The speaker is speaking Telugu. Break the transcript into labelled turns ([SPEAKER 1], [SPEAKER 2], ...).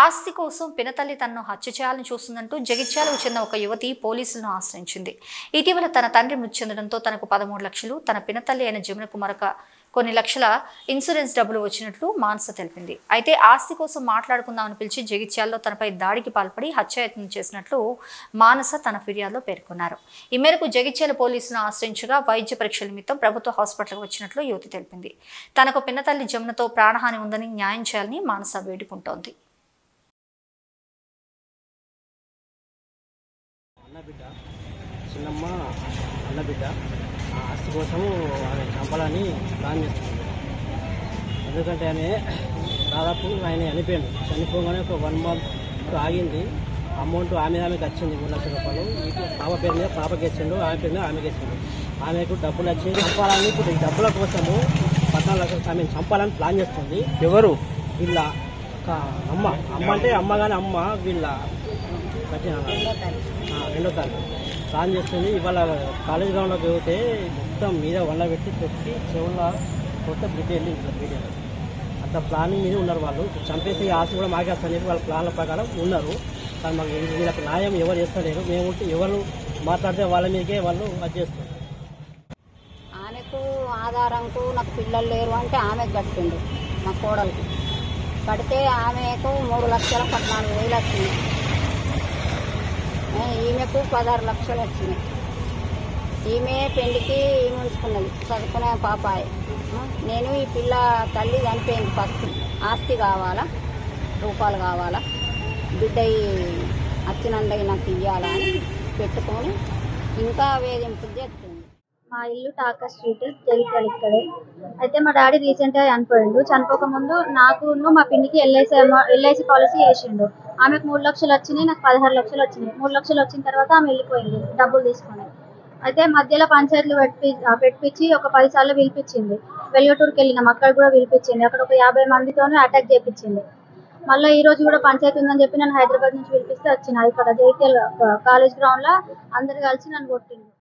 [SPEAKER 1] ఆస్తి కోసం పినతల్లి తనను హత్య చేయాలని చూస్తుందంటూ జగిత్యాలకు చెందిన ఒక యువతి పోలీసులను ఆశ్రయించింది. ఇటీవల తన తండ్రి మృతి చెందడంతో తనకు 13 లక్షలు, తన పినతల్లి అయిన జమునకు మరొక కొన్ని లక్షల ఇన్సూరెన్స్ డబ్బులు వచ్చినట్లు మానస తెలిపింది. అయితే ఆస్తి కోసం మాట్లాడుకుందామని పిలిచి జగిత్యాలలో తనపై దాడికి పాల్పడి హత్యాయత్నం చేసినట్లు మానస తన ఫిర్యాదులో పేర్కొన్నారు. ఈ మేరకు జగిత్యాల పోలీసులను ఆశ్రయించగా వైద్య పరీక్షల నిమిత్తం ప్రభుత్వ హాస్పిటల్కు వచ్చినట్లు యువతి తెలిపింది. తనకు పినతల్లి జమునతో ప్రాణహాని ఉందని న్యాయం చేయాలని మానస వేడుకుంటోంది.
[SPEAKER 2] అన్నబిడ్డ చిన్నమ్మ అన్నబిడ్డ ఆస్తి కోసము ఆమె చంపాలని ప్లాన్ చేస్తుంది. ఎందుకంటే ఆమె దాదాపు ఆయన చనిపోయాడు. చనిపోగానే ఒక 1 month ఆగింది. అమౌంట్ ఆమెకి వచ్చింది 3 లక్షల రూపాయలు. పాప పేరు మీద పాపకి ఇచ్చిండు, ఆమె పేరు మీద ఆమెకి ఇచ్చిండు. ఆమెకు డబ్బులు వచ్చి చంపాలని ఇప్పుడు ఈ డబ్బుల కోసము 14 లక్షలు ఆమెను చంపాలని ప్లాన్ చేస్తుంది. ఎవరు? వీళ్ళ అమ్మ అంటే అమ్మ కానీ అమ్మ వీళ్ళ రెండో తారీఖు ప్లాన్ చేస్తుంది. ఇవాళ కాలేజ్ గ్రౌండ్లోకి పోతే మొత్తం మీద వల్ల పెట్టి తొక్కి చెవుల కొత్త బ్రిడ్జ్ వెళ్ళి బ్రిడ్జ్ అంత ప్లానింగ్ మీద ఉన్నారు. వాళ్ళు చంపేసి ఆశ కూడా మాకేస్తాను చెప్పి వాళ్ళ ప్లాన్ల ప్రకారం ఉన్నారు. కానీ మాకు వీళ్ళకి న్యాయం ఎవరు చేస్తలేరు. మేము ఎవరు మాట్లాడితే వాళ్ళ మీదకే వాళ్ళు అది చేస్తారు.
[SPEAKER 3] ఆమెకు ఆధారంకు నాకు పిల్లలు లేరు అంటే ఆమెకు కట్టిండు. మా కోడలకు కడితే ఆమెకు 3,14,000 వచ్చింది. ఈమెకు 16 లక్షలు వచ్చినాయి. ఈమె పెళ్లికి ఈమె ఉంచుకున్నది, చదువుకునే పాపాయి. నేను ఈ పిల్ల తల్లి చనిపోయింది. ఫస్ట్ ఆస్తి కావాలా, రూపాయలు కావాలా, బిడ్డ అచ్చినండయి నాకు ఇవ్వాలా అని పెట్టుకొని ఇంకా వేధింపులు చేస్తుంది.
[SPEAKER 4] మా ఇల్లు టాకా స్ట్రీట్ జగిత్యాల ఇక్కడే. అయితే మా డాడీ రీసెంట్గా చనిపోయిండు. చనిపోక ముందు నాకును మా పిన్నికి ఎల్ఐసి పాలసీ వేసిండు. ఆమెకు 3 లక్షలు వచ్చినాయి, నాకు 16 లక్షలు వచ్చినాయి. 3 లక్షలు వచ్చిన తర్వాత ఆమె వెళ్ళిపోయింది డబ్బులు తీసుకొని. అయితే మధ్యలో పంచాయతీలు పెట్టించి ఒక 10 సార్లు పిలిపించింది. వెలుగటూరుకి వెళ్ళినాం, అక్కడ కూడా పిలిపించింది. అక్కడ ఒక 50 మందితోనే అటాక్ చేయించింది. మళ్ళీ ఈ రోజు కూడా పంచాయతీ ఉందని చెప్పి నన్ను హైదరాబాద్ నుంచి పిలిపిస్తే వచ్చిన. ఇక్కడ జగిత్యాల కాలేజ్ గ్రౌండ్లో అందరు కలిసి నన్ను కొట్టింది.